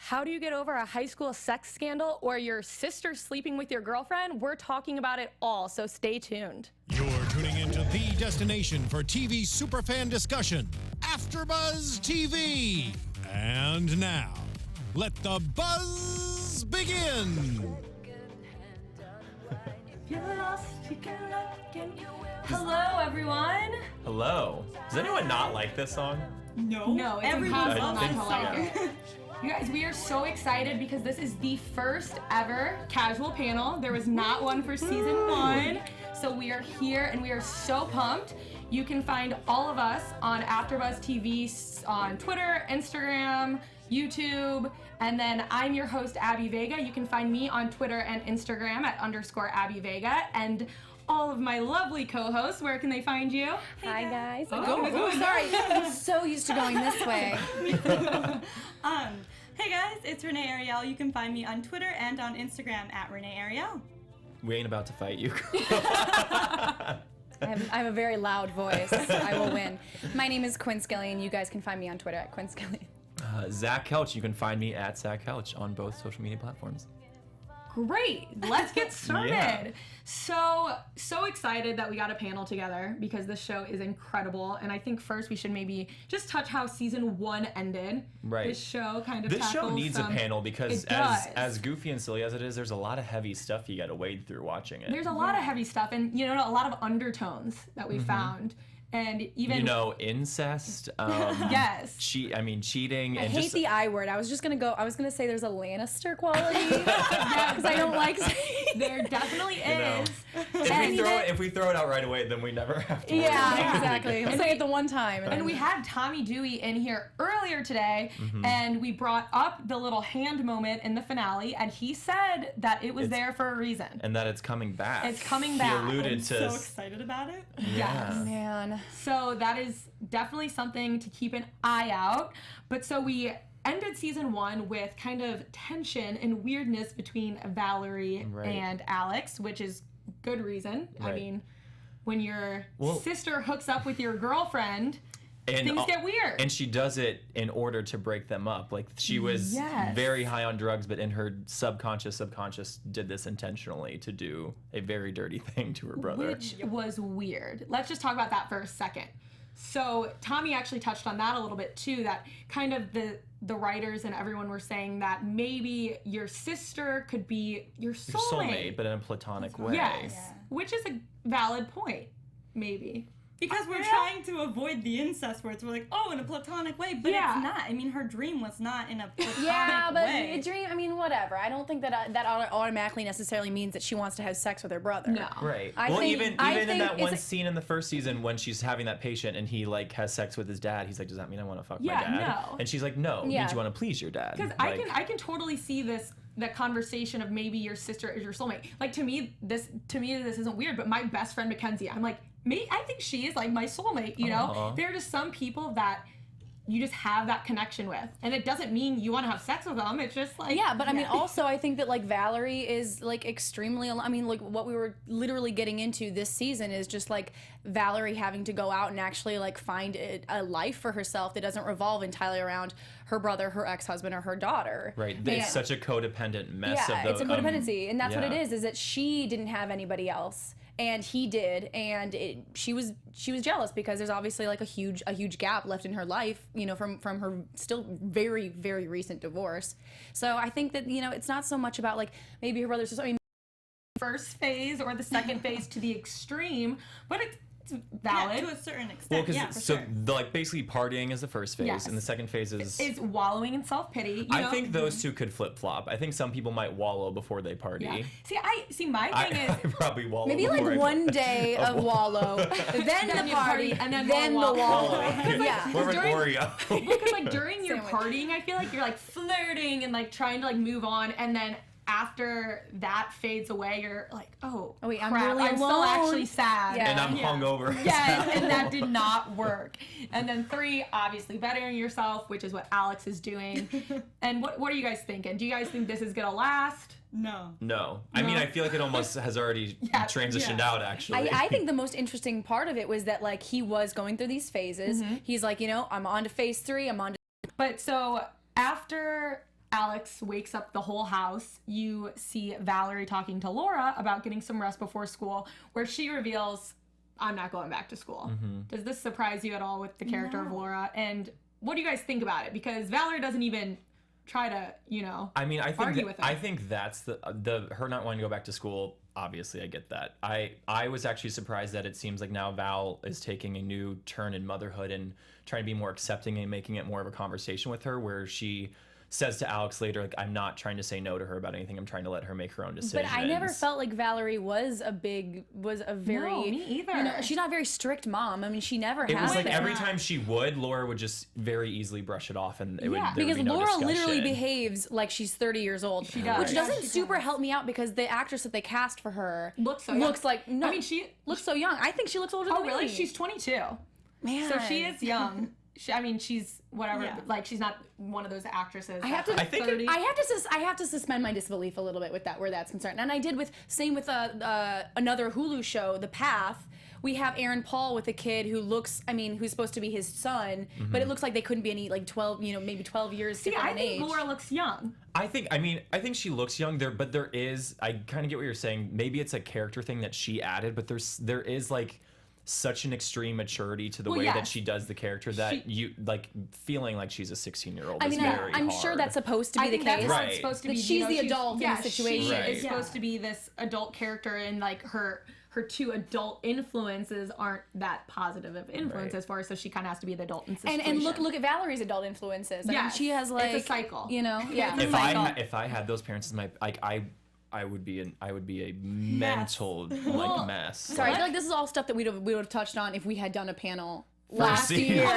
How do you get over a high school sex scandal or your sister sleeping with your girlfriend? We're talking about it all, so stay tuned. You're tuning into the destination for TV superfan discussion, AFTERBUZZ TV. And now, let the buzz begin. Hello, everyone. Hello. Does anyone not like this song? No, it's everyone impossible loves not this to like song. it. You guys, we are so excited because this is the first ever casual panel. There was not one for season 1, so we are here and we are so pumped. You can find all of us on AFTERBUZZ TV on Twitter, Instagram, YouTube, and then I'm your host, Abby Vega. You can find me on Twitter and Instagram at _Abby Vega, and all of my lovely co-hosts, where can they find you? Hi guys. Oh, Sorry. I'm so used to going this way. Hey guys, it's Renee Ariel. You can find me on Twitter and on Instagram at Renee Ariel. We ain't about to fight you. I have a very loud voice. I will win. My name is Quinn Scillian. You guys can find me on Twitter at Quinn Scillian. Zach Kelch. You can find me at Zach Kelch on both social media platforms. Great, let's get started. Yeah. So excited that we got a panel together because this show is incredible. And I think first we should maybe just touch how season 1 ended. Right. This show kind of This show tackles needs a panel because It does. as goofy and silly as it is, there's a lot of heavy stuff you got to wade through watching it. There's a lot of heavy stuff and a lot of undertones that we found. And even incest. yes. Cheating. I and hate just, the I word. I was gonna say there's a Lannister quality because I don't like saying. There definitely is. If we throw it out right away, then we never have to. Yeah, exactly. I'll say it the one time. And we had Tommy Dewey in here earlier today, and we brought up the little hand moment in the finale, and he said that it was there for a reason. And that it's coming back. It's coming back. He alluded I'm to. so excited about it. Yes. Man. So that is definitely something to keep an eye out. But so we ended season 1 with kind of tension and weirdness between Valerie and Alex, which is good reason. Right. I mean, when your sister hooks up with your girlfriend, things get weird. And she does it in order to break them up. Like she was very high on drugs, but in her subconscious did this intentionally to do a very dirty thing to her brother. Which was weird. Let's just talk about that for a second. So Tommy actually touched on that a little bit too, that kind of the writers and everyone were saying that maybe your sister could be your soulmate. But in a platonic way. Yes, which is a valid point, maybe. Because we're trying to avoid the incest words. We're like, oh, in a platonic way, but it's not. I mean, her dream was not in a platonic way. A dream, I mean, whatever. I don't think that automatically necessarily means that she wants to have sex with her brother. No. Right. I Well, think- even I in think that one it's- scene in the first season when she's having that patient and he like has sex with his dad, he's like, does that mean I want to fuck my dad? no. And she's like, no, it means you want to please your dad. Because I can totally see that conversation of maybe your sister is your soulmate. Like to me this isn't weird, but my best friend Mackenzie, I'm like, I think she is like my soulmate, you know? There are just some people that you just have that connection with. And it doesn't mean you want to have sex with them. It's just like... Yeah, but I mean, also, I think that, like, Valerie is, like, extremely... I mean, like, what we were literally getting into this season is just, like, Valerie having to go out and actually, like, find a life for herself that doesn't revolve entirely around her brother, her ex-husband, or her daughter. Right. It's such a codependent mess of the... it's a codependency. And that's what it is that she didn't have anybody else. And he did, and she was jealous because there's obviously like a huge gap left in her life, you know, from her still very, very recent divorce. So I think that, you know, it's not so much about like maybe her brother's. I mean, first phase or the second phase to the extreme, but it's valid to a certain extent. Well, the, like basically partying is the first phase, and the second phase is wallowing in self-pity. I think those two could flip-flop. I think some people might wallow before they party. Yeah. My thing is I probably wallow. Maybe like one day of wallow, then the party, and then the wallow. Yeah. Or an Oreo. Because like during your partying, I feel like you're like flirting and like trying to like move on, and then after that fades away, you're like, oh wait, I'm crap, really I'm still alone. actually sad. Yeah. And I'm hungover. Yes, and that did not work. And then 3, obviously bettering yourself, which is what Alex is doing. And what are you guys thinking? Do you guys think this is gonna last? No. I mean, I feel like it almost has already transitioned out, actually. I think the most interesting part of it was that, like, he was going through these phases. He's like, you know, I'm on to phase 3, I'm on to... But so after Alex wakes up the whole house. You see Valerie talking to Laura about getting some rest before school, where she reveals, I'm not going back to school. Does this surprise you at all with the character of Laura? And what do you guys think about it? Because Valerie doesn't even try to, argue with her. I think that's the her not wanting to go back to school. Obviously, I get that. I was actually surprised that it seems like now Val is taking a new turn in motherhood and trying to be more accepting and making it more of a conversation with her, where she says to Alex later, like, I'm not trying to say no to her about anything. I'm trying to let her make her own decisions. But I never felt like Valerie was a very... No, me either. She's not a very strict mom. I mean, she never has. It was like every time she would, Laura would just very easily brush it off, and there would be no Laura discussion. literally behaves like she's 30 years old. She does. Which doesn't super help me out, because the actress that they cast for her looks like... No, I mean, she looks so young. I think she looks older than me. Oh, really? She's 22. Man. So she is young. She's whatever. Like, she's not one of those actresses. I have to suspend my disbelief a little bit with that, where that's concerned. And I did with another Hulu show, The Path. We have Aaron Paul with a kid who looks, who's supposed to be his son, but it looks like they couldn't be any 12, maybe 12 years different in age. I think Laura looks young. I think she looks young there, but there is, I kind of get what you're saying. Maybe it's a character thing that she added, but there is like such an extreme maturity to the way that she does the character that you like feeling like she's a 16-year-old. I'm sure that's supposed to be the case. That's it's supposed to be. She's the adult in the situation. She is supposed to be this adult character, and like her two adult influences aren't that positive of influence as far as, so she kind of has to be the adult in the situation. And look at Valerie's adult influences. I mean, she has like it's a cycle. If I had those parents as my I would be a mental mess. Sorry, I feel like this is all stuff that we would have touched on if we had done a panel last year.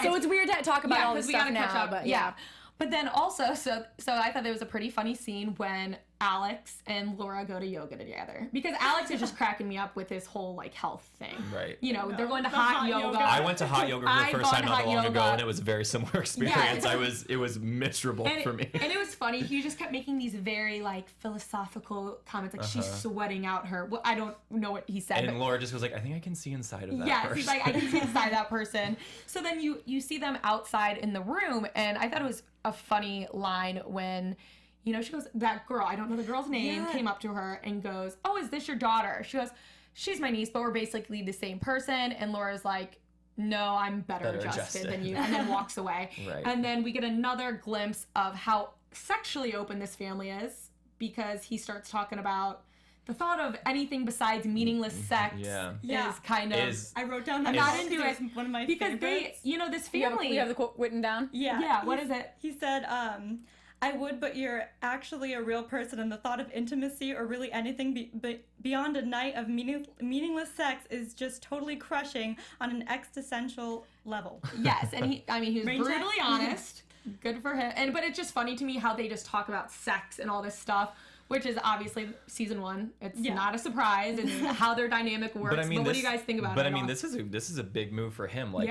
So it's weird to talk about all this stuff now. Catch up. But But then also, so I thought there was a pretty funny scene when Alex and Laura go to yoga together, because Alex is just cracking me up with his whole like health thing. Right. They're going to hot yoga. I went to hot yoga for the first time not long ago, and it was a very similar experience. Yeah. It was miserable for me. And it was funny. He just kept making these very like philosophical comments, like she's sweating out her. Well, I don't know what he said. And Laura just goes like, I think I can see inside of that person. Yeah, he's like, I can see inside that person. So then you see them outside in the room, and I thought it was a funny line when, she goes, that girl, I don't know the girl's name, came up to her and goes, oh, is this your daughter? She goes, she's my niece, but we're basically the same person. And Laura's like, no, I'm better adjusted than you, and then walks away. Right. And then we get another glimpse of how sexually open this family is, because he starts talking about the thought of anything besides meaningless sex is kind of... I wrote down that. I'm not into it. One of my because favorites. This family... You have the quote written down? Yeah, what is it? He said, I would, but you're actually a real person, and the thought of intimacy or really anything beyond a night of meaningless sex is just totally crushing on an existential level. Yes, and he was brutally honest. Good for him. But it's just funny to me how they just talk about sex and all this stuff, which is obviously season 1. It's not a surprise. It's how their dynamic works. But what do you guys think about it? But I mean, this is a big move for him. Like,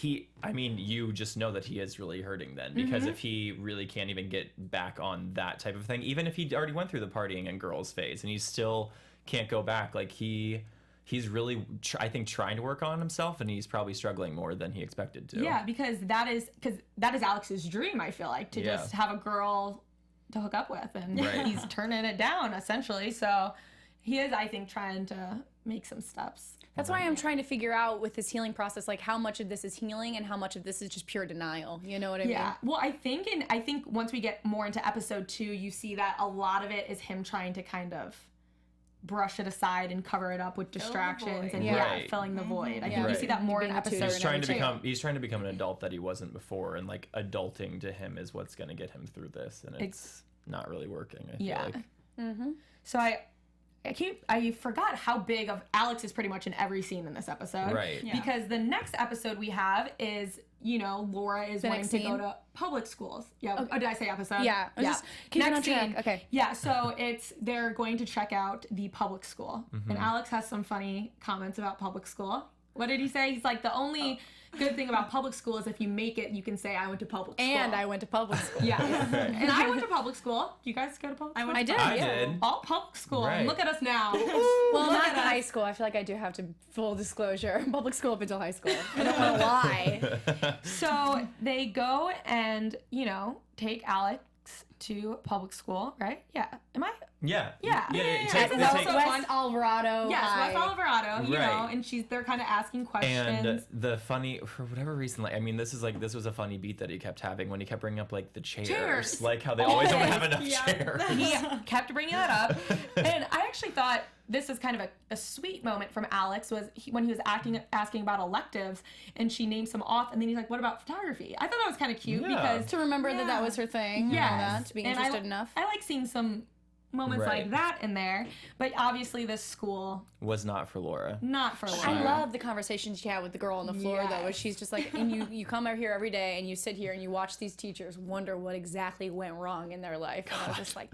you just know that he is really hurting then, because if he really can't even get back on that type of thing, even if he already went through the partying and girls phase and he still can't go back, like he's really, I think, trying to work on himself, and he's probably struggling more than he expected to. Yeah, because that is Alex's dream, I feel like, to just have a girl to hook up with, and he's turning it down essentially. So he is, I think, trying to make some steps. That's why I'm trying to figure out with his healing process, like how much of this is healing and how much of this is just pure denial. You know what I mean? Yeah. Well, I think once we get more into episode 2, you see that a lot of it is him trying to kind of brush it aside and cover it up with distractions and filling the void. I think you see that more in episode 2. He's trying to become an adult that he wasn't before, and like adulting to him is what's going to get him through this, and it's not really working. I feel like. Mm-hmm. So I forgot how big of Alex is pretty much in every scene in this episode. Right. Yeah. Because the next episode we have is, Laura is wanting to go to public schools. Yeah. Oh, did I say episode? Yeah. Just keep it on track. Okay. Yeah. So they're going to check out the public school. And Alex has some funny comments about public school. What did he say? He's like, the only good thing about public school is if you make it, you can say I went to public school. And I went to public school. Yeah. And I went to public school. Do you guys go to public school? I did. I yeah. did. All public school. Right. Look at us now. Well, not high school. I feel like I do have to, full disclosure, public school up until high school. I don't want to lie. So they go and, take Alex to public school, right? Yeah. Am I? Yeah. Yeah. Take- It's they also take- fun. West Alvarado. Yes, High. West Alvarado, Right. and they're kind of asking questions. And the funny, for whatever reason, this was a funny beat that he kept having when he kept bringing up the chairs. Like how they always don't have enough chairs. He kept bringing that up. And I actually thought this was kind of a sweet moment from Alex when he was asking about electives, and she named some off, and then he's like, what about photography? I thought that was kind of cute because To remember that was her thing. and all that, to be And interested enough. I like seeing some moments Right. like that in there, but obviously this school, Was not for Laura. not for Laura. I love the conversations she had with the girl on the floor, though, where Yes. she's just like, and you come out here every day and you sit here and you watch these teachers wonder what exactly went wrong in their life. And I was just like,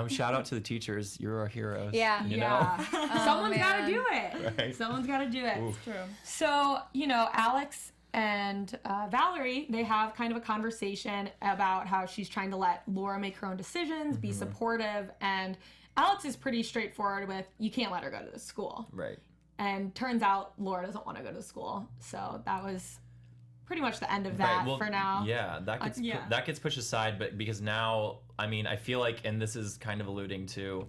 Shout out to the teachers. You're our heroes. Yeah. You know? Yeah. Someone's got to man. do it. Right. Someone's got to do it. Oof. True. So, Alex and Valerie, they have kind of a conversation about how she's trying to let Laura make her own decisions, be supportive, and Alex is pretty straightforward with, you can't let her go to this school. Right. And turns out Laura doesn't want to go to school. So that was pretty much the end of that Right, well, for now. Yeah, that gets pushed aside, but because now, I feel like, and this is kind of alluding to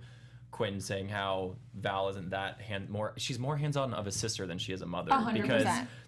Quinn saying how Val isn't that she's more hands-on of a sister than she is a mother. 100%.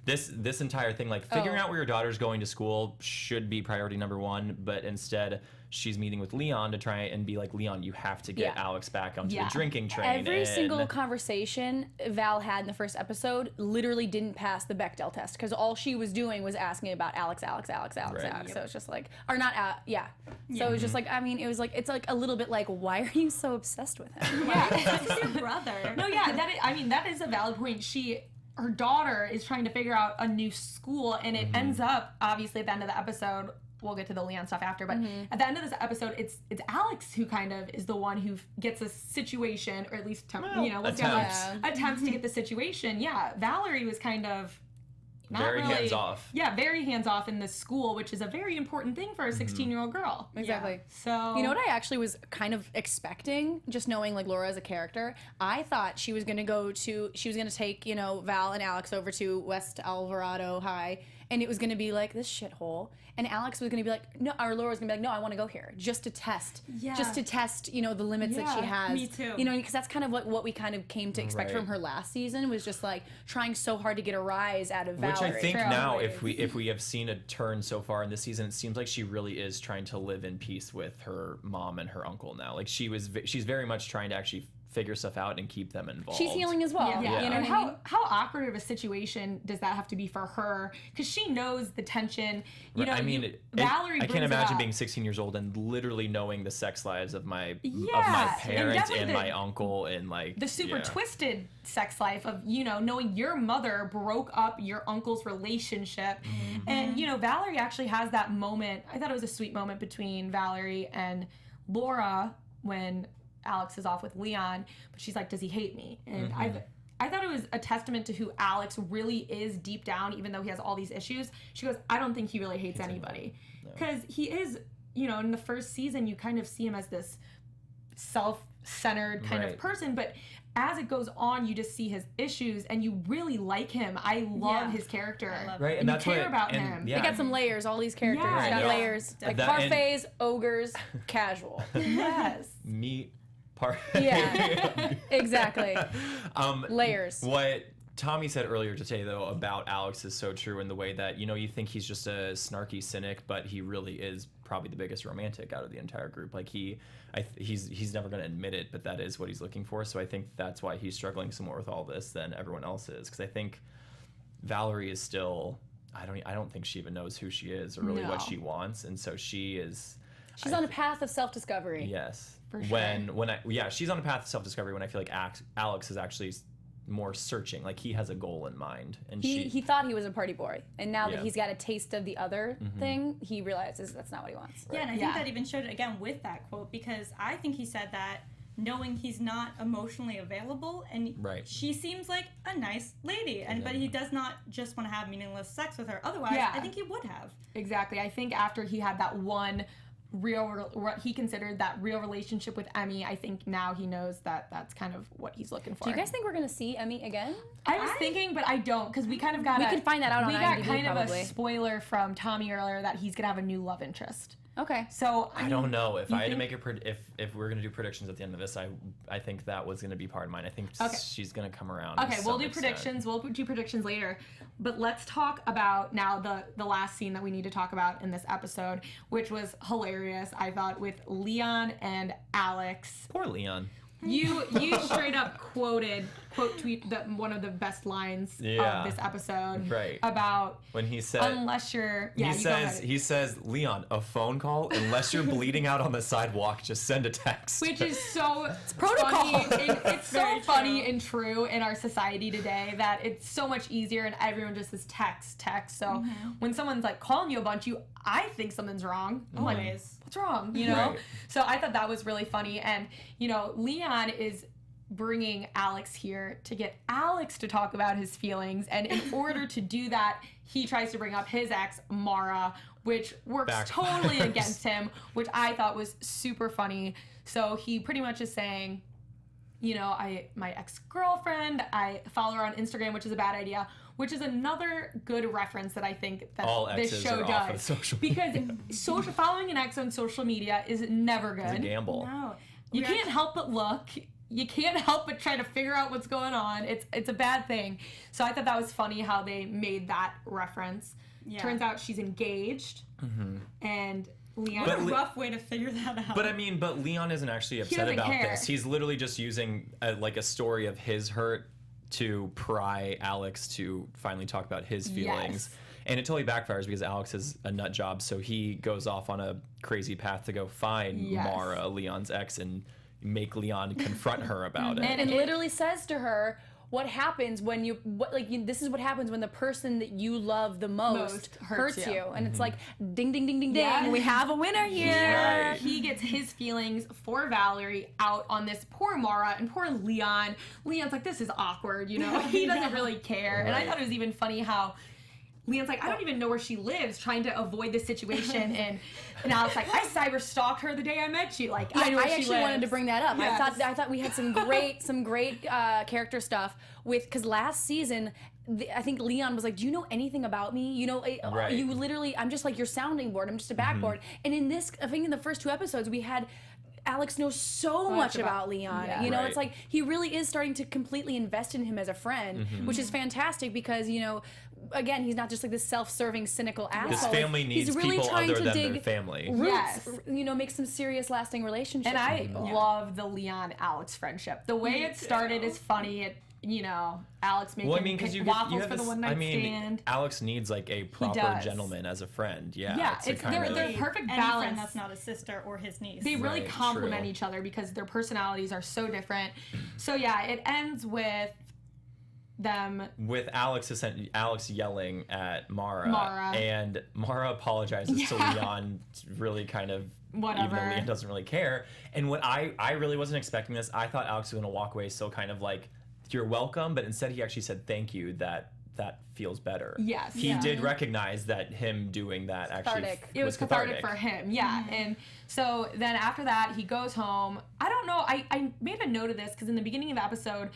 Because this entire thing, figuring out where your daughter's going to school should be priority number one, but instead she's meeting with Leon to try and be like, Leon, you have to get Alex back onto the drinking train. Every single conversation Val had in the first episode literally didn't pass the Bechdel test because all she was doing was asking about Alex. Right. So it's just like, or not, So it was just like, it was like, it's like a little bit like, why are you so obsessed with him? Yeah. It's your brother. No, yeah, that is a valid point. Her daughter is trying to figure out a new school, and it ends up, obviously, at the end of the episode, we'll get to the Leon stuff after, but at the end of this episode, it's Alex who kind of is the one who gets a situation, or at least, attempts to get the situation. Yeah, Valerie was kind of not very really, hands-off. Yeah, very hands-off in this school, which is a very important thing for a 16-year-old girl. Exactly. Yeah. So you know what I actually was kind of expecting, just knowing Laura as a character? I thought she was gonna take, Val and Alex over to West Alvarado High, and it was gonna be like this shithole, and Alex was gonna be like, no, or Laura was gonna be like, no, I wanna go here, just to test, the limits that she has. Me too. Because that's kind of what we kind of came to expect from her last season, was just like trying so hard to get a rise out of Valerie. Which I think now, if we have seen a turn so far in this season, it seems like she really is trying to live in peace with her mom and her uncle now. Like she's very much trying to actually figure stuff out and keep them involved. She's healing as well. Yeah. You know And what I mean? how awkward of a situation does that have to be for her? Because she knows the tension. Valerie. I can't brings it imagine up. being 16 years old and literally knowing the sex lives of my Yes, and parents definitely and the- my uncle and the super twisted sex life of knowing your mother broke up your uncle's relationship. And Valerie actually has that moment. I thought it was a sweet moment between Valerie and Laura when Alex is off with Leon, but she's like, does he hate me? And I thought it was a testament to who Alex really is deep down, even though he has all these issues. She goes, I don't think he really hates anybody. Because he is, in the first season, you kind of see him as this self-centered kind of person, but as it goes on, you just see his issues, and you really like him. I love his character. Right, and that's you care about him. They got some layers, all these characters. Yeah. Got Yeah. layers. Like parfaits, ogres, casual. Yes. meat. Yeah, exactly. Layers. What Tommy said earlier today, though, about Alex is so true in the way that, you think he's just a snarky cynic, but he really is probably the biggest romantic out of the entire group. Like he's never going to admit it, but that is what he's looking for. So I think that's why he's struggling some more with all this than everyone else is. Because I think Valerie is still, I don't think she even knows who she is or really what she wants. And so she's on a path of self-discovery. Yes. For sure. She's on a path of self-discovery when I feel like Alex is actually more searching. Like he has a goal in mind, and he thought he was a party boy, and now that he's got a taste of the other thing, he realizes that's not what he wants. Yeah, and I think that even showed it again with that quote, because I think he said that knowing he's not emotionally available, and Right. she seems like a nice lady, and but he does not just want to have meaningless sex with her. Otherwise, Yeah. I think he would have. Exactly. I think after he had that one what he considered that real relationship with Emmy, I think now he knows that that's kind of what he's looking for. Do you guys think we're gonna see Emmy again? I was thinking, but I don't, because we kind of got We can find that out on we got IMDb kind of probably. a spoiler from Tommy earlier that he's gonna have a new love interest. Okay. So I don't know if you I had to think- make if we're gonna do predictions at the end of this. I think that was gonna be part of mine. I think Okay. she's gonna come around. to Okay, we'll some do extent. predictions. We'll do predictions later. But let's talk about now the last scene that we need to talk about in this episode, which was hilarious, I thought, with Leon and Alex. Poor Leon. You straight up quote tweet one of the best lines Yeah. of this episode. Right. About When he said unless you're he says Leon, a phone call, unless you're bleeding out on the sidewalk, just send a text. which is so protocol. funny. It's so Very funny true. and true in our society today that it's so much easier and everyone just says text. So when someone's like calling you a bunch, I think something's wrong. I'm like, Always. what's wrong? You know? Right. So I thought that was really funny. And, Leon is bringing Alex here to get Alex to talk about his feelings. And in order to do that, he tries to bring up his ex, Mara, which works Backfires. totally against him, which I thought was super funny. So he pretty much is saying, my ex-girlfriend, I follow her on Instagram, which is a bad idea, which is another good reference that I think that All this exes show are does. off of social media. Because following an ex on social media is never good. It's a gamble. No. You can't help but look. You can't help but try to figure out what's going on. It's a bad thing. So I thought that was funny how they made that reference. Yeah. Turns out she's engaged, and Leon. What a But rough way to figure that out. But Leon isn't actually upset doesn't about care. this. He's literally just using a story of his hurt to pry Alex to finally talk about his feelings. Yes. And it totally backfires because Alex is a nut job, so he goes off on a crazy path to go find Yes. Mara, Leon's ex, and make Leon confront her about it. And literally says to her, what happens when this is what happens when the person that you love the most hurts you. And it's like, ding, ding, ding, ding, ding. Yeah. We have a winner here. Right. He gets his feelings for Valerie out on this poor Mara and poor Leon. Leon's like, this is awkward, He doesn't really care. And I Right. thought it was even funny how Leon's like, I don't even know where she lives, trying to avoid the situation. and Alex like, I cyber stalked her the day I met you. Like, I know where I she actually wanted to lives. bring that up. Yes. I thought we had some great character stuff because last season I think Leon was like, do you know anything about me? Right. You literally, I'm just like your sounding board. I'm just a backboard. And in this, I think in the first 2 episodes we had Alex knows so much about Leon. yeah. It's Right. like he really is starting to completely invest in him as a friend, which is fantastic because, again, he's not just like this self-serving, cynical asshole. This family needs he's really people trying other to than dig their family. roots, Yes. make some serious lasting relationships. And I with people. love the Leon-Alex friendship. The way it started is funny. Alex making because you waffles have for the this, one-night stand. Alex needs like a proper does. gentleman as a friend. Yeah. Yeah, to it's- kind they're- of- they're perfect Any balance. friend that's not his sister or his niece. They really Right, complement true. each other because their personalities are so different. So yeah, it ends with them. with Alex yelling at Mara, Mara. and Mara apologizes to Yeah. Leon, really kind of Whatever. even though Leon doesn't really care. And what I really wasn't expecting this. I thought Alex was gonna walk away so kind of like, you're welcome, but instead he actually said thank you. That feels better. Yes. He Yeah. did recognize that him doing that actually Cathartic. It was cathartic for him, yeah. And so then after that, he goes home. I don't know. I made a note of this because in the beginning of the episode,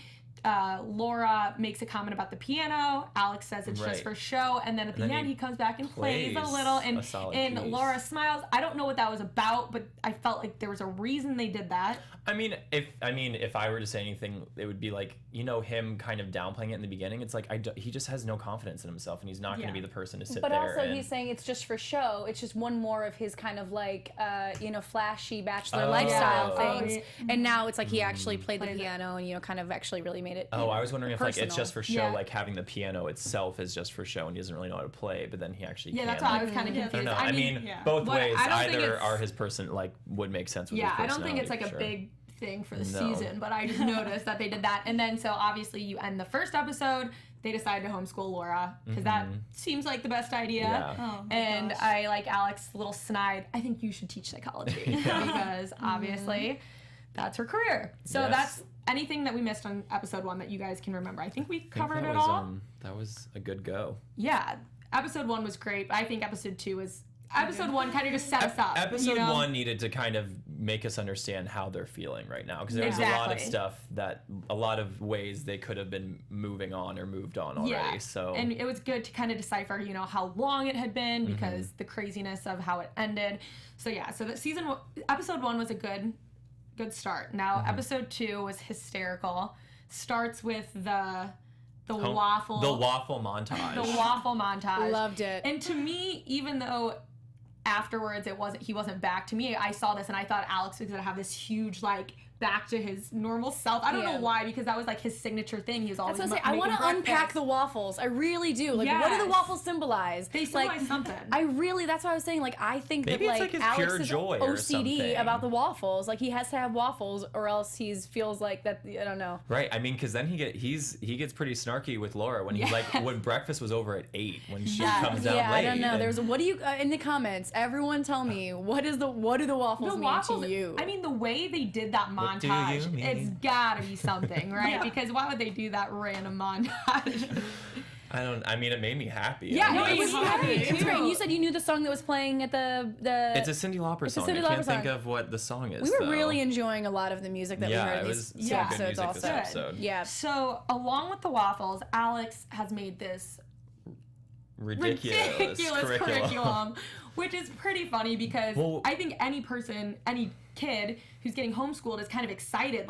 Laura makes a comment about the piano. Alex says it's Right. just for show, and then at the then end he he comes back and plays a plays little, a solid and piece. Laura smiles. I don't know what that was about, but I felt like there was a reason they did that. If I were to say anything, it would be like, him kind of downplaying it in the beginning. It's like he just has no confidence in himself, and he's not going to be the person to sit But there. also, and, he's saying it's just for show. It's just one more of his kind of like, flashy bachelor Oh. lifestyle Yeah. things. Oh, And now it's like he actually played the Played it. piano and kind of actually really made it. Oh, I was wondering if like it's personal. just for show, Yeah. like having the piano itself is just for show, and he doesn't really know how to play. But then he actually Yeah, can. that's why I Like, was kind of Yeah. I confused. don't know. I mean, yeah. both What- ways. I don't think Either it's- are his person would make sense with Yeah, his I don't think it's like personality, a for sure. big thing for the No. season, but I just noticed that they did that. And then so obviously you end the first episode, they decided to homeschool Laura because that seems like the best idea. Yeah. Oh my And gosh. I like Alex's little snide, I think you should teach psychology because obviously that's her career. So Yes. that's anything that we missed on episode 1 that you guys can remember. I think we covered that it was, all. That was a good go. Yeah, episode 1 was great. But I think episode 2 was. Episode 1 kind of just set us up. Episode 1 needed to kind of make us understand how they're feeling right now, because there's a lot of stuff a lot of ways they could have been moving on or moved on already. Yeah. So And it was good to kind of decipher, how long it had been, because the craziness of how it ended. So yeah, so that episode 1 was a good start. Now episode 2 was hysterical. Starts with the waffle. The waffle montage. The waffle montage. Loved it. And to me, even though afterwards he wasn't back, to me, I saw this and I thought Alex was gonna have this huge back to his normal self. I don't know why, because that was his signature thing. He was always That's what I want to unpack the waffles. I really do. What do the waffles symbolize? They symbolize something. That's what I was saying. I think Maybe that it's his Alex pure is joy or OCD something. about the waffles. He has to have waffles, or else he feels like that. I don't know. Right. I mean, because then he gets pretty snarky with Laura when he's when breakfast was over at 8 when she comes down late. I don't know. There's what do you in the comments? Everyone tell me what do the waffles mean to you? I mean, the way they did that montage, it's gotta be something, right? Because why would they do that random montage? It made me happy. Yeah, it was happy great. too. It's great. And you said you knew the song that was playing at the. It's a Cyndi Lauper song. I can't think of what the song is. We were really enjoying a lot of the music that we heard in these some good episodes music also. this episode. Yeah. So along with the waffles, Alex has made this ridiculous curriculum, which is pretty funny because I think any kid who's getting homeschooled is kind of excited,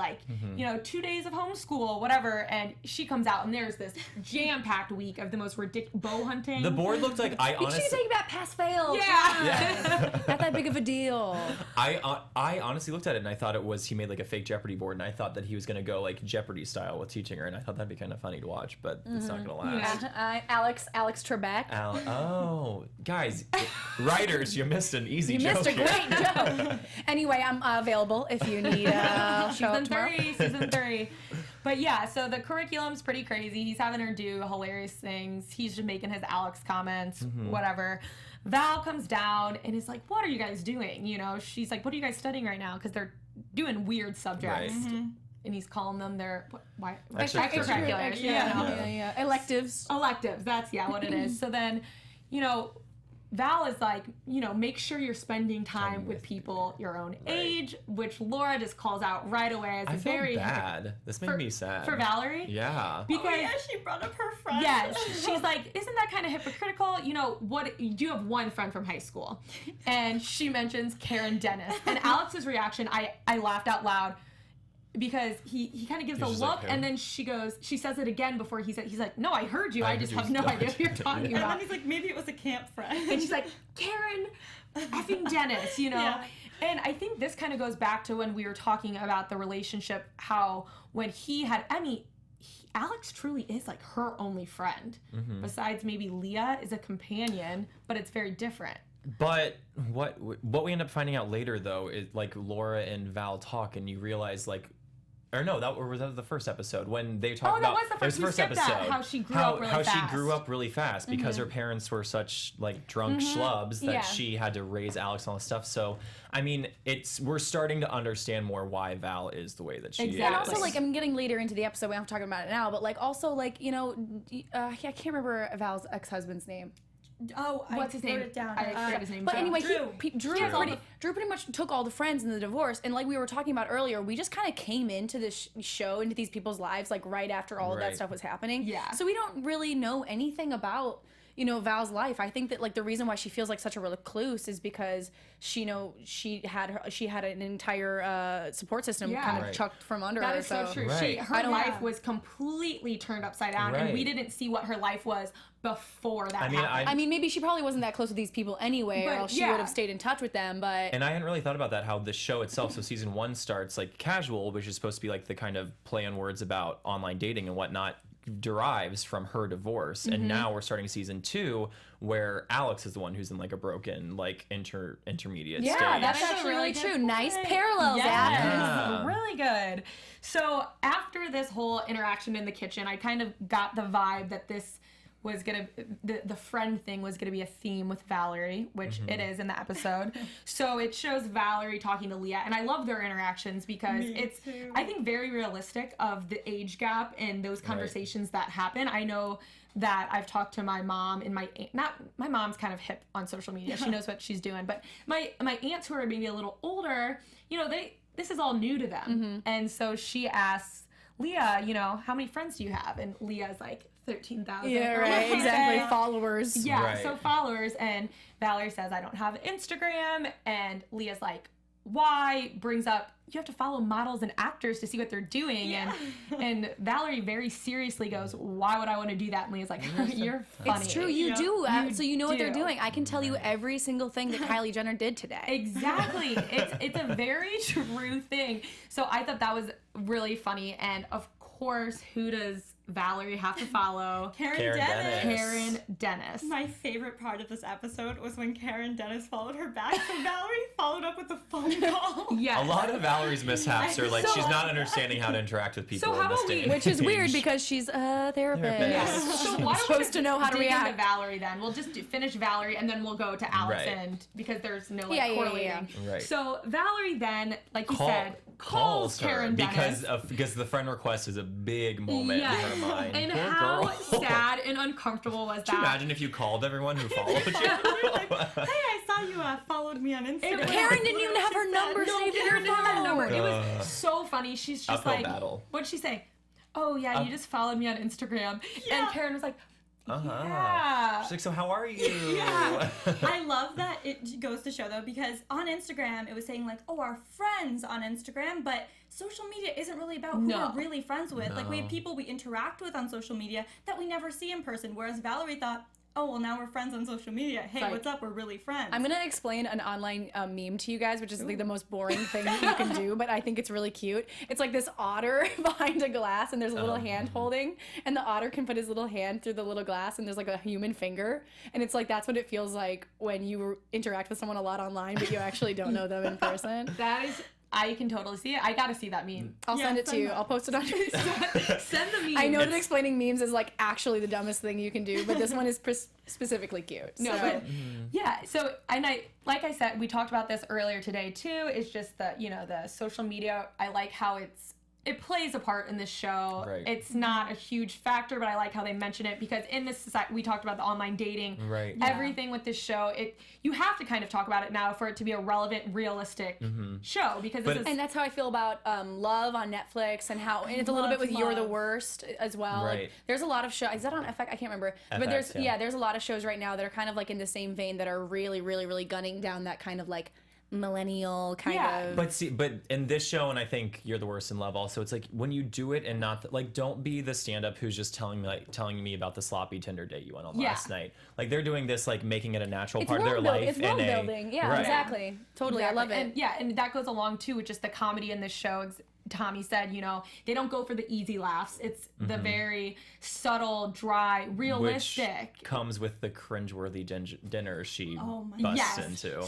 2 days of homeschool, whatever, and she comes out and there's this jam-packed week of the most ridiculous bow hunting. The board looked like She's taking about pass-fail. Yeah. Not that big of a deal. I honestly looked at it and I thought he made a fake Jeopardy board, and I thought that he was gonna go Jeopardy style with teaching her, and I thought that'd be kind of funny to watch, but it's not gonna last. Yeah. Alex Trebek. Guys, writers, you missed an easy joke. You missed a great joke. Anyway, I'm available if you need season 3. But yeah, so the curriculum's pretty crazy. He's having her do hilarious things. He's just making his Alex comments, whatever. Val comes down and is like, what are you guys doing? She's like, what are you guys studying right now? Because they're doing weird subjects. Right. And he's calling them their extracurriculars. Yeah. Electives, that's what it is. So then, Val is like, make sure you're spending time with people your own age, which Laura just calls out right away as very bad. This made me sad. For Valerie? Yeah. Because she brought up her friend. Yes. She's like, isn't that kind of hypocritical? What you do have one friend from high school. And she mentions Karen Dennis. And Alex's reaction, I laughed out loud. Because he kind of gives a look, and then she says it again before he's like, no, I heard you. I just have no idea what you're talking about. And then he's like, maybe it was a camp friend. And she's like, Karen effing Dennis, Yeah. And I think this kind of goes back to when we were talking about the relationship, how when he had Emmy, Alex truly is her only friend. Besides maybe Leah is a companion, but it's very different. But what we end up finding out later, though, is Laura and Val talk, and you realize was that the first episode when they talked about? Oh, that was the first episode. How she grew up really fast. How she grew up really fast because her parents were such drunk schlubs that she had to raise Alex and all this stuff. So I mean, we're starting to understand more why Val is the way that she is. And also, I'm getting later into the episode. We don't have to talk about it now, but also I can't remember Val's ex-husband's name. Oh, what's his name? Wrote it down. I forgot his name. But anyway, Drew. Drew pretty much took all the friends in the divorce, and like we were talking about earlier, we just kind of came into this show, into these people's lives, right after all of that stuff was happening. Yeah. So we don't really know anything about Val's life. I think that the reason why she feels like such a recluse is because she had an entire support system kind of chucked from under her. That is so true. Right. Her life was completely turned upside down, and we didn't see what her life was before that happened. I mean, maybe she probably wasn't that close with these people anyway, or else she would have stayed in touch with them. But I hadn't really thought about that. How the show itself, so season 1 starts casual, which is supposed to be the kind of play on words about online dating and whatnot, derives from her divorce, and now we're starting season 2 where Alex is the one who's in a broken intermediate stage. Yeah, that's actually really true. Nice parallels. Yeah. Really good. So after this whole interaction in the kitchen, I kind of got the vibe that this was gonna the friend thing was gonna be a theme with Valerie, which it is in the episode. So it shows Valerie talking to Leah, and I love their interactions because it's I think very realistic of the age gap and those conversations that happen. I know that I've talked to my mom and my mom's kind of hip on social media. She knows what she's doing, but my aunts who are maybe a little older, you know, this is all new to them, and so she asks Leah, you know, how many friends do you have? And Leah's like 13,000. Yeah, right. Exactly. Followers. Yeah, so followers. And Valerie says, I don't have Instagram. And Leah's like, why? Brings up, you have to follow models and actors to see what they're doing. And Valerie very seriously goes, why would I want to do that? And Leah's like, you're funny. It's true, you do. So you know what they're doing. I can tell you every single thing that Kylie Jenner did today. Exactly. It's a very true thing. So I thought that was really funny. And of course, who does Valerie have to follow? Karen Dennis. My favorite part of this episode was when Karen Dennis followed her back. So Valerie followed up with a phone call. Yeah. A lot of Valerie's mishaps are like she's not understanding how to interact with people. So how about we? Which is weird because she's a therapist. Yeah. So why don't supposed we to know how to dig react into Valerie then? We'll just finish Valerie and then we'll go to Allison because there's no correlating. Right. So Valerie then, like you said, calls Karen Dennis because the friend request is a big moment in her mind. And Poor how girl. sad and uncomfortable was that? Can you imagine if you called everyone who followed you? Like, hey, I saw you followed me on Instagram. Karen didn't even have her number saved in her phone. It was so funny. She's just like, what'd she say? Oh yeah, you just followed me on Instagram. And Karen was like, yeah. She's like, so how are you? Yeah. I love that it goes to show though, because on Instagram it was saying like, oh, our friends on Instagram, but social media isn't really about who we're really friends with. Like we have people we interact with on social media that we never see in person. Whereas Valerie thought, oh, well, now we're friends on social media. Hey, what's up? We're really friends. I'm going to explain an online meme to you guys, which is like the most boring thing that you can do, but I think it's really cute. It's like this otter behind a glass, and there's a little hand holding, and the otter can put his little hand through the little glass, and there's like a human finger. And it's like, that's what it feels like when you interact with someone a lot online, but you actually don't know them in person. That is... I can totally see it. I gotta see that meme. I'll send it to you. I'll post it on your Send the meme. I know that explaining memes is like actually the dumbest thing you can do, but this one is specifically cute. No, but yeah. So like I said, we talked about this earlier today too. It's just the the social media. I like how it plays a part in this show. Right. It's not a huge factor, but I like how they mention it because in this society, we talked about the online dating. Right. Everything with this show, you have to kind of talk about it now for it to be a relevant, realistic show because and that's how I feel about Love on Netflix and it's a little bit with You're the Worst as well. Right. Like, there's a lot of shows. Is that on FX? I can't remember. But there's a lot of shows right now that are kind of like in the same vein that are really, really, really gunning down that kind of like millennial kind of. But in this show, and I think You're the Worst in Love also, it's like when you do it and not like don't be the stand-up who's just telling me about the sloppy Tinder date you went on last night. Like they're doing this, like making it a natural part of their life. It's world building. Yeah, exactly. Totally. I love it. And that goes along too with just the comedy in this show. Tommy said, they don't go for the easy laughs. It's the very subtle, dry, realistic. Which comes with the cringeworthy dinner she busts into.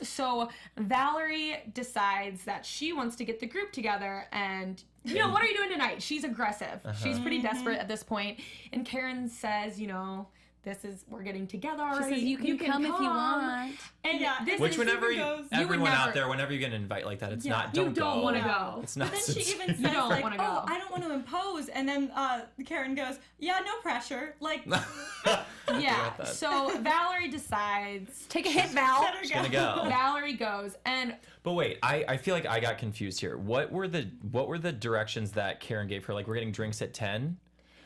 So Valerie decides that she wants to get the group together and, what are you doing tonight? She's aggressive. She's pretty desperate at this point. And Karen says, we're getting together already. She says, you can come if you want. And whenever everyone out there, whenever you get an invite like that, it's not, don't go. You don't want to go. It's not. But then she even says, like, oh, I don't want to impose. And then Karen goes, yeah, no pressure. Like, So Valerie decides. Take a hit, Val. She's gonna go. Valerie goes. But wait, I feel like I got confused here. What were the directions that Karen gave her? Like, we're getting drinks at 10?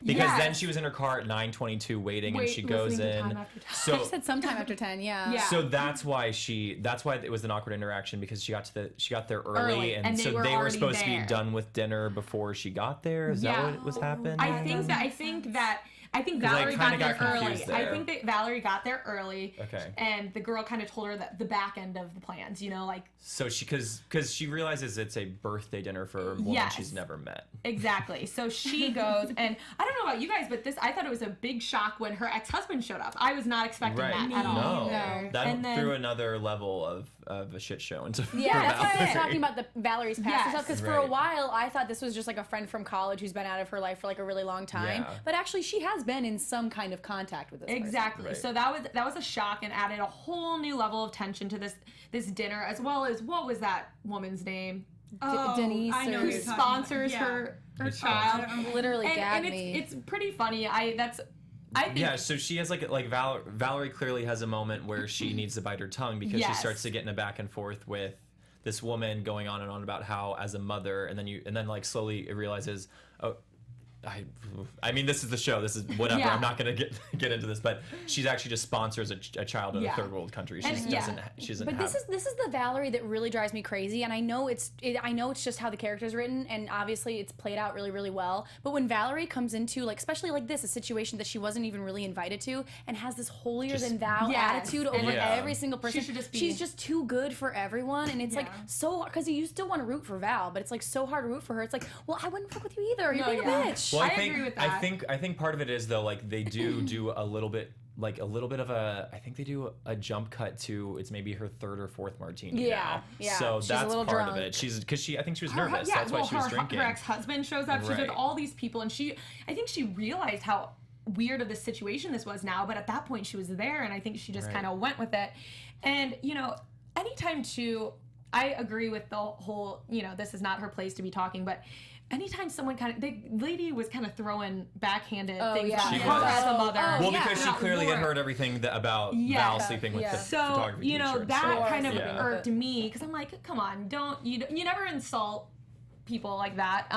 Because then she was in her car at 9:22 waiting, and she goes in. So she said sometime after 10, yeah. So that's why it was an awkward interaction because she got there early, and so they were supposed to be done with dinner before she got there. Is that what was happening? I think Valerie got there early. I think that Valerie got there early. Okay. And the girl kind of told her that the back end of the plans, like. So because she realizes it's a birthday dinner for a woman she's never met. Exactly. So she goes, and I don't know about you guys, but I thought it was a big shock when her ex-husband showed up. I was not expecting that at all. No. That threw another level of of a shit show into Yeah, that's why I was Valerie. talking about the Valerie's past and stuff, because for a Right. while I thought this was just like a friend from college who's been out of her life for like a really long time. Yeah. But actually, she has been in some kind of contact with this person. Exactly. Right. So that was a shock and added a whole new level of tension to this dinner, as well as what was that woman's name? Denise I know or- who Who you're talking sponsors about. her Her child? Literally And gagged me. it's pretty funny. I think Yeah, so she has like Valerie clearly has a moment where she needs to bite her tongue because she Yes. starts to get in a back and forth with this woman going on and on about how as a mother, and then like slowly it realizes, oh, I mean, this is the show. This is whatever. Yeah. I'm not gonna get into this, but she's actually just sponsors a child in a third world country. She just doesn't. She doesn't. But have, this is the Valerie that really drives me crazy, and I know it's just how the character's written, and obviously it's played out really, really well. But when Valerie comes into, like, especially like this, a situation that she wasn't even really invited to, and has this holier than thou Yes. attitude over Yeah. every single person, She should just be- she's just too good for everyone, and it's like so, because you still want to root for Val, but it's like so hard to root for her. It's like, well, I wouldn't fuck with you either. You're being a bitch. Well, I agree with that. I think part of it is though, like they do a little bit of a. I think they do a jump cut to it's maybe her third or fourth martini. Yeah, now. yeah. So She's a that's little part of drunk. it. I think she was her, nervous. yeah, That's why well, she was drinking. Her ex-husband shows up. She's with Right. all these people, and I think she realized how weird of the situation this was now. But at that point, she was there, and I think she just Right. kind of went with it. And anytime I agree with the whole. This is not her place to be talking, but. Anytime someone the lady was kind of throwing backhanded things yeah. at She her was. as a mother. Well, yeah. because she clearly had heard everything about Val sleeping with Yeah. the So photography teacher. that So kind of Yeah. irked me because I'm like, come on, you never insult people like that.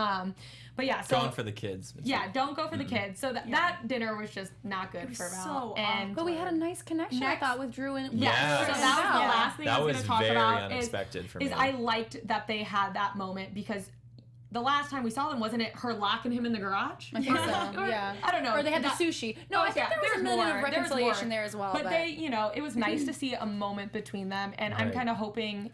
But yeah, so Gone for the kids. don't go for the kids. So that dinner was just not good for Val. so and But we had a nice connection, I Next- thought, with Drew and Yes. so that was the Val. last thing That I was was going to talk very about unexpected for is me. I liked that they had that moment because the last time we saw them, wasn't it her locking him in the garage? I think so, Or- yeah. I don't know. Or they had the Not- sushi. No, I think there was a minute of reconciliation there as well. But they, it was nice to see a moment between them, and I'm Right. kind of hoping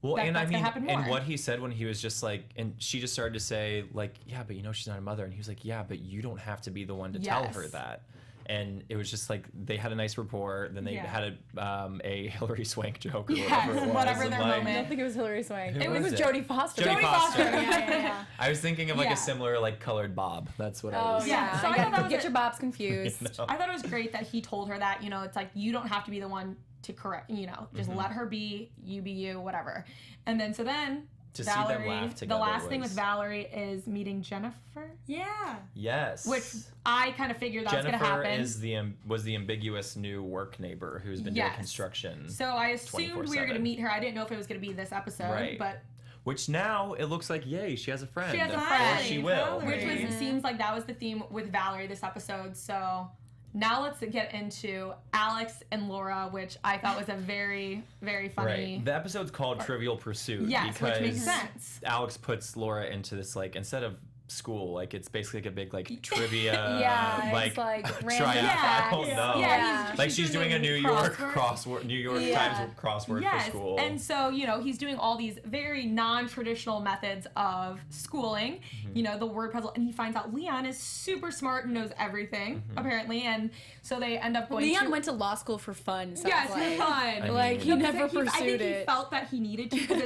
Well, that and that's I gonna mean, happen more. and what he said when he was just like, and she just started to say like, yeah, but she's not a mother, and he was like, yeah, but you don't have to be the one to tell her Yes. that. And it was just like they had a nice rapport. Then they had a Hillary Swank joke or Yes, whatever it was. whatever and, their like, I moment. don't think it was Hillary Swank. Who It was was it? Jodie Foster. Jodie Foster. yeah. I was thinking of like Yeah. a similar like colored bob. That's what I Oh was. yeah. So I I thought got that was get a- your bobs confused. I thought it was great that he told her that, it's like, you don't have to be the one to correct, just let her be you, whatever. And then, To see them Valerie, laugh the together last thing was- with Valerie is meeting Jennifer, Yeah. Yes. which I kind of figured that was going to Jennifer happen. was the ambiguous new work neighbor who's been Yes. doing construction. So I assumed we were going to 24/7. meet her. I didn't know if it was going to be this episode, Right. but Which now it looks like, yay, she has a friend. She has a Or friend. she will. which Valerie. seems like that was the theme with Valerie this episode. So now let's get into Alex and Laura, which I thought was a very, very funny. Right. The episode's called Trivial Pursuit. Yes, because which makes sense. Alex puts Laura into this, like, instead of school, like, it's basically like a big, like, trivia, Yeah, like, it's like random tryout. facts. I don't know. Yeah. Like, she's doing a New York crossword. New York Yeah. Times crossword Yes, for school. and so, he's doing all these very non-traditional methods of schooling, the word puzzle, and he finds out Leon is super smart and knows everything, apparently, and so they end up going Leon to... went to law school for fun. Sounds Yes, like. for fun. I mean, Like he No, never I think pursued he it. felt that he needed to because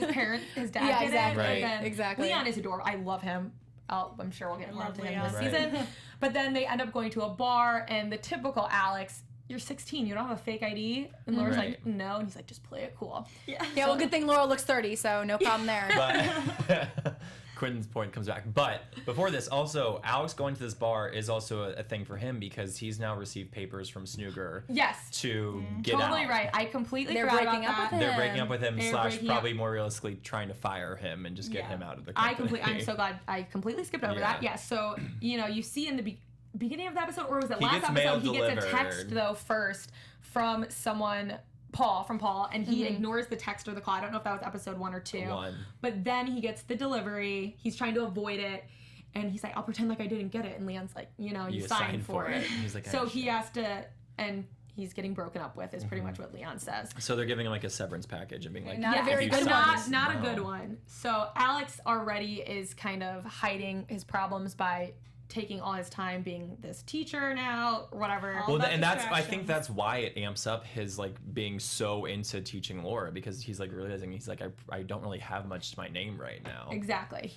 his dad Yeah, did exactly. it. Right. And then Exactly. Leon is adorable. I love him. I'm sure we'll get more love into him this Leon. season. But then they end up going to a bar, and the typical Alex, you're 16, you don't have a fake ID? And Laura's Right. like, no. And he's like, just play it cool. Yeah. Yeah, well, good thing Laura looks 30, so no problem there. But Quinn's point comes back. But before this, also, Alex going to this bar is also a thing for him because he's now received papers from Snooger Yes. to get Totally out. right. I completely They're forgot breaking about up that. with him. They're breaking up with him, They're slash breaking probably up. more realistically trying to fire him and just get him out of the I'm company. so glad I completely skipped over Yeah. that. Yes. So, you see in the beginning of the episode, or was it He last gets mail episode, he gets a text, delivered. though, first from someone... Paul, and he ignores the text or the call. I don't know if that was episode 1 or 2. 1. But then he gets the delivery. He's trying to avoid it. And he's like, I'll pretend like I didn't get it. And Leon's like, you signed for it. He's like, So "Oh, he shit." has to, and he's getting broken up with is pretty much what Leon says. So they're giving him like a severance package and being like, Not a "If very you good but sign one. this not a now." good one. So Alex already is kind of hiding his problems by taking all his time being this teacher now, whatever. Well, and I think that's why it amps up his like being so into teaching Laura, because he's like realizing he's like I don't really have much to my name right now. Exactly.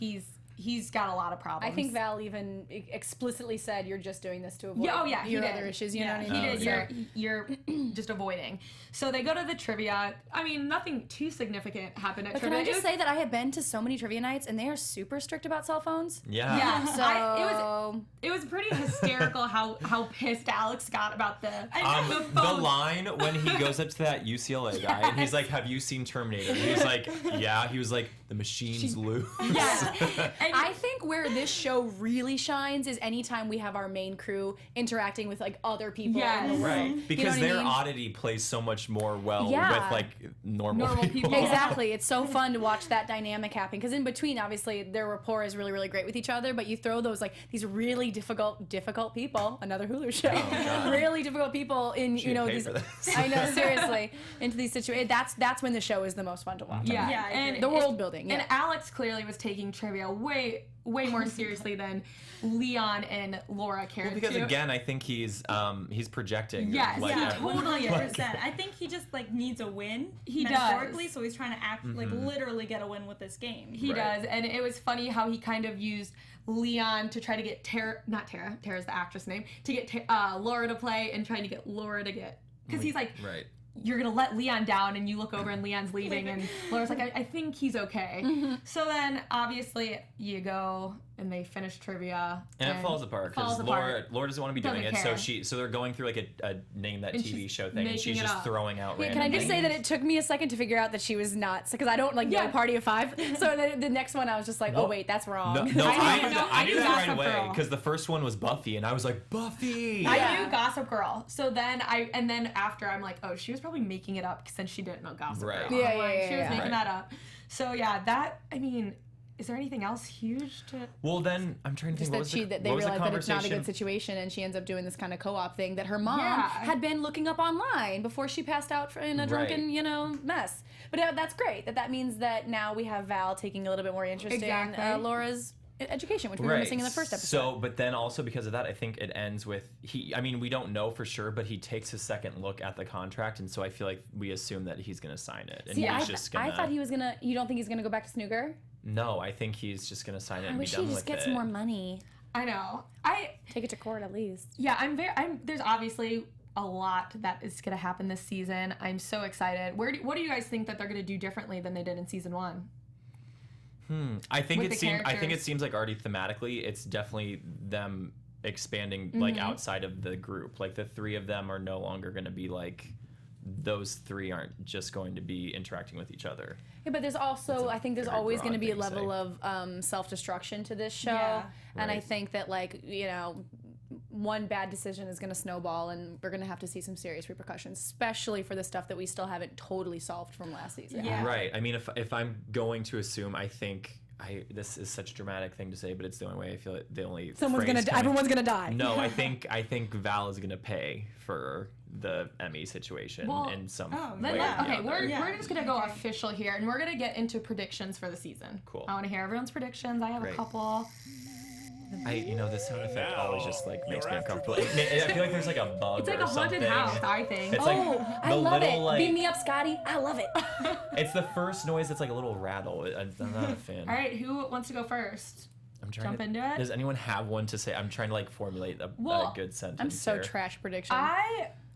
He's got a lot of problems. I think Val even explicitly said, "You're just doing this to avoid your other issues." You know what I mean? He did. You're just avoiding. So they go to the trivia. I mean, nothing too significant happened at trivia. Can I just say that I have been to so many trivia nights, and they are super strict about cell phones. Yeah. Yeah. So it was pretty hysterical how pissed Alex got about the phone. The line when he goes up to that UCLA guy and he's like, "Have you seen Terminator?" And he's like, "Yeah." He was like, "The machines lose." Yeah. And I think where this show really shines is anytime we have our main crew interacting with like other people in the world. Right. Because what I their mean? oddity plays so much more well Yeah. with like normal people. Exactly. It's so fun to watch that dynamic happen, because in between, obviously, their rapport is really, really great with each other, but you throw those like these really difficult people, another Hulu show, really difficult people in these. I know, seriously, into these situations. That's when the show is the most fun to watch. Yeah, and the world building. And Alex clearly was taking trivia way more seriously than Leon and Laura cared Because to. again, I think he's projecting. Yes, like, yeah, totally is. 100%. I think he just like needs a win. He metaphorically, does. so he's trying to act like literally get a win with this game. He does, and it was funny how he kind of used Leon to try to get Tara's the actress name, to get Laura to play, and trying to get Laura to get, because he's like, Right. you're gonna let Leon down, and you look over and Leon's leaving, and Laura's like, I think he's okay. So then obviously you go and they finish trivia, And it falls apart because Laura doesn't want to be doing it, Doesn't so they're going through like a name that And TV she's show thing, and making she's it just up. throwing out Yeah, random can I just say that names. it took me a second to figure out that she was not, because I don't like know a party of five. So the next one I was just like, oh wait, that's wrong. No, I I knew knew that right Gossip away Girl. because the first one was Buffy, and I was like, Buffy. I knew Gossip Girl. So then after I'm like, oh, she was probably making it up since she didn't know Gossip Right. Girl. Yeah, I'm like, yeah, she was yeah. making Right. that up. So yeah, is there anything else huge to? Well, then I'm trying to think. Just What that was they realize that it's not a conversation? good situation, and she ends up doing this kind of co-op thing that her mom Yeah. had been looking up online before she passed out in a drunken, mess. But that's great. That means that now we have Val taking a little bit more interest Exactly. in Laura's education, which we were missing in the first episode. So, but then also because of that, I think it ends with we don't know for sure, but he takes a second look at the contract, and so I feel like we assume that he's going to sign it, and See, he's just going to. I thought he was gonna. You don't think he's gonna go back to Snooker? No, I think he's just going to sign it I and be wish done he with just it. gets more money. I know. Take it to court at least. Yeah, there's obviously a lot that is going to happen this season. I'm so excited. What do you guys think that they're going to do differently than they did in season 1? I think with it the seems characters? like already thematically, it's definitely them expanding like outside of the group. Like the three of them are no longer going to be like those three aren't just going to be interacting with each other. Yeah, but there's also, I think there's very always going to broad be a thing to level say. of self-destruction to this show. Yeah. And I Right. think that, like, one bad decision is going to snowball, and we're going to have to see some serious repercussions, especially for the stuff that we still haven't totally solved from last season. Yeah. Right. I mean, if I'm going to assume, I think this is such a dramatic thing to say, but it's the only way I feel it. The only Everyone's going to die. No, I think Val is going to pay for the Emmy situation in some way. Okay, or we're another. just gonna go official here, and we're gonna get into predictions for the season. Cool. I want to hear everyone's predictions. I have Great. a couple. This sound effect always just like makes me you're uncomfortable. I feel like there's like a bug It's like or a haunted something. house, I think. It's Oh, like I the love little it. like Beam me up, Scotty. I love it. it's the first noise that's like a little rattle. I'm not a fan. All right, who wants to go first? I'm trying Jump to, into it? Does anyone have one to say? I'm trying to like formulate a good sentence. I'm so here. trash prediction.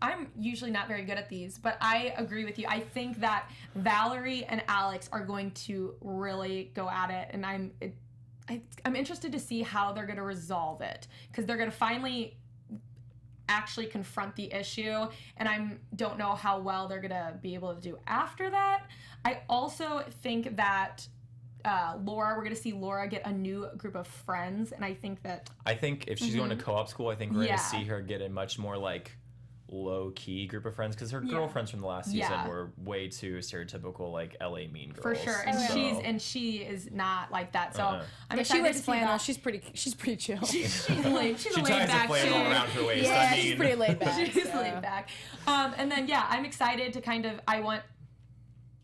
I'm usually not very good at these, but I agree with you. I think that Valerie and Alex are going to really go at it, and I'm interested to see how they're going to resolve it, because they're going to finally actually confront the issue, and I don't know how well they're going to be able to do after that. I also think that we're going to see Laura get a new group of friends, and I think if she's going to co-op school, I think we're going Yeah. to see her get a much more like low-key group of friends, because her girlfriends from the last season were way too stereotypical, like LA mean girls. for sure, and So- she is not like that. So I'm she excited wears to see flannel. that. She's pretty chill. She's she a laid ties a back flannel chick. around her waist. Yeah, I mean, she's pretty laid back. She's laid back. And then I'm excited to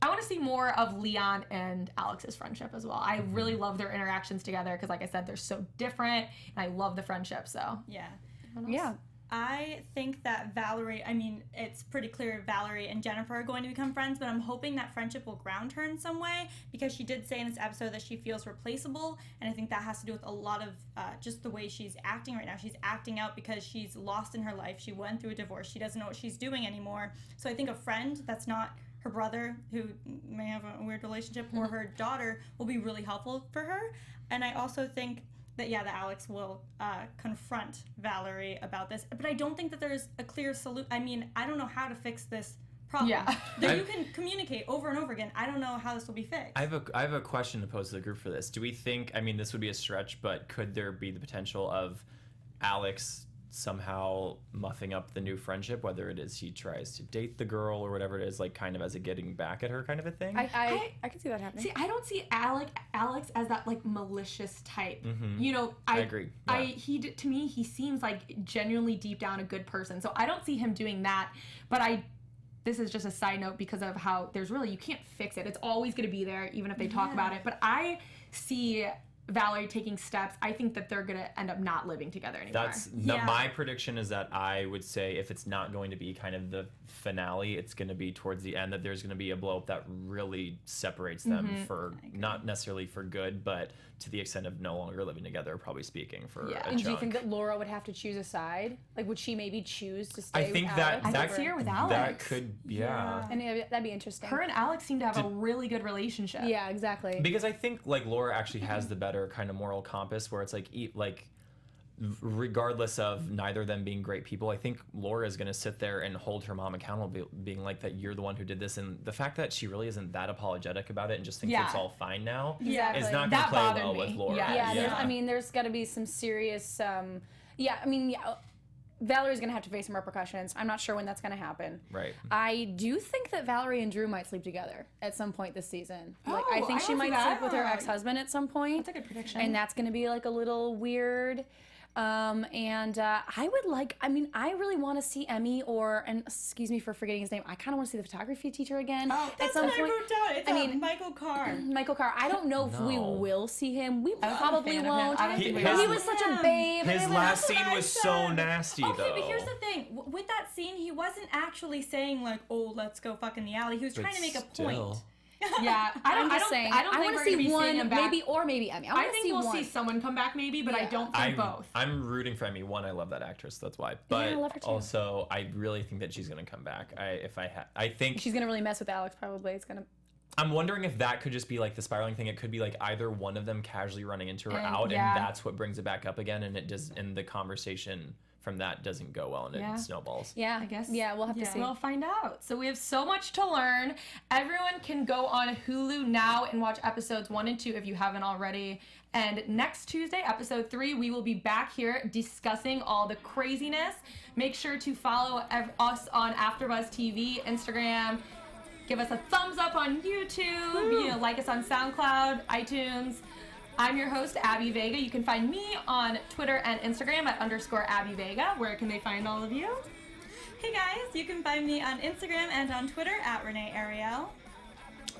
I want to see more of Leon and Alex's friendship as well. I really love their interactions together because, like I said, they're so different, and I love the friendship. So Yeah. I think that Valerie, I mean, it's pretty clear Valerie and Jennifer are going to become friends, but I'm hoping that friendship will ground her in some way, because she did say in this episode that she feels replaceable, and I think that has to do with a lot of just the way she's acting right now. She's acting out because she's lost in her life. She went through a divorce. She doesn't know what she's doing anymore. So I think a friend that's not her brother, who may have a weird relationship, or her daughter will be really helpful for her. And I also think that Alex will confront Valerie about this, but I don't think that there's a clear solution. I mean, I don't know how to fix this problem. Yeah. You can communicate over and over again. I don't know how this will be fixed. I have a question to pose to the group for this. Do we think, I mean, this would be a stretch, but could there be the potential of Alex somehow muffing up the new friendship, whether it is he tries to date the girl or whatever it is, like kind of as a getting back at her kind of a thing? I can see that happening. See, I don't see Alex as that like malicious type. You know, I agree. Yeah. To me, he seems like genuinely deep down a good person. So I don't see him doing that. But this is just a side note because of how you can't fix it. It's always going to be there, even if they talk about it. But I see Valerie taking steps. I think that they're going to end up not living together anymore. My prediction is that I would say if it's not going to be kind of the finale, it's going to be towards the end, that there's going to be a blow up that really separates them for not necessarily for good, but to the extent of no longer living together, probably speaking for a And chunk. do you think that Laura would have to choose a side? Like, would she maybe choose to stay I think with that Alex? I could see her with Alex. That could, yeah. And that'd be interesting. Her and Alex seem to have a really good relationship. Yeah, exactly. Because I think like Laura actually has the better kind of moral compass, where it's like regardless of neither of them being great people, I think Laura is going to sit there and hold her mom accountable, being like that you're the one who did this, and the fact that she really isn't that apologetic about it and just thinks it's all fine now Exactly. is not going to play bothered well me. with Laura. Yeah. There's got to be some serious Valerie's gonna have to face some repercussions. I'm not sure when that's gonna happen. Right. I do think that Valerie and Drew might sleep together at some point this season. Like, I Oh, think I she don't might see sleep that. with her ex-husband at some point. That's a good prediction. And that's gonna be like a little weird. I really want to see Emmy and excuse me for forgetting his name. I kind of want to see the photography teacher again at some point. I mean, Michael Carr. Michael Carr. I don't know if we will see him. We probably fan of him. won't. I don't think we He will. was such a babe. His last scene was so said. nasty, though. Okay, but here's the thing. With that scene, he wasn't actually saying like, "Oh, let's go fuck in the alley." He was trying to make a point. Yeah, I'm just saying. I don't I think want we're to gonna see be one, seeing him back. maybe Emmy. I think we'll see someone come back, maybe, but I don't think both. I'm rooting for Emmy. One, I love that actress, that's why. But I love her too. also, I really think that she's gonna come back. I think She's gonna really mess with Alex. Probably. It's gonna. I'm wondering if that could just be like the spiraling thing. It could be like either one of them casually running into her and that's what brings it back up again, and the conversation from that doesn't go well and it snowballs. Yeah, I guess. Yeah, we'll have to see. We'll find out. So we have so much to learn. Everyone can go on Hulu now and watch episodes 1 and 2 if you haven't already. And next Tuesday, episode 3, we will be back here discussing all the craziness. Make sure to follow us on AfterBuzz TV, Instagram. Give us a thumbs up on YouTube. Like us on SoundCloud, iTunes. I'm your host, Abby Vega. You can find me on Twitter and Instagram at _Abby Vega. Where can they find all of you? Hey guys, you can find me on Instagram and on Twitter at Renee Ariel.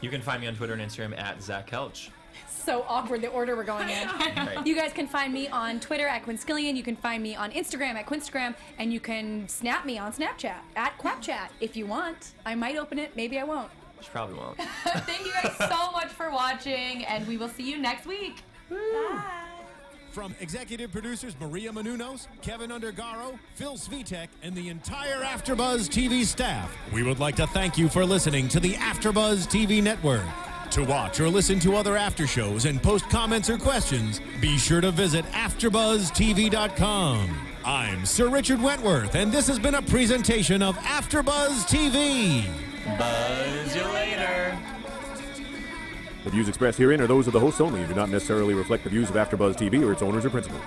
You can find me on Twitter and Instagram at Zach Kelch. So awkward, the order we're going in. Right. You guys can find me on Twitter at Quinn Scillian. You can find me on Instagram at Quinstagram. And you can snap me on Snapchat at QuackChat if you want. I might open it, maybe I won't. She probably won't. Thank you guys so much for watching, and we will see you next week. Bye. From executive producers Maria Menounos, Kevin Undergaro, Phil Svitek, and the entire AfterBuzz TV staff, we would like to thank you for listening to the AfterBuzz TV network. To watch or listen to other after shows and post comments or questions, be sure to visit AfterBuzzTV.com. I'm Sir Richard Wentworth, and this has been a presentation of AfterBuzz TV. Buzz you later. The views expressed herein are those of the hosts only and do not necessarily reflect the views of AfterBuzz TV or its owners or principals.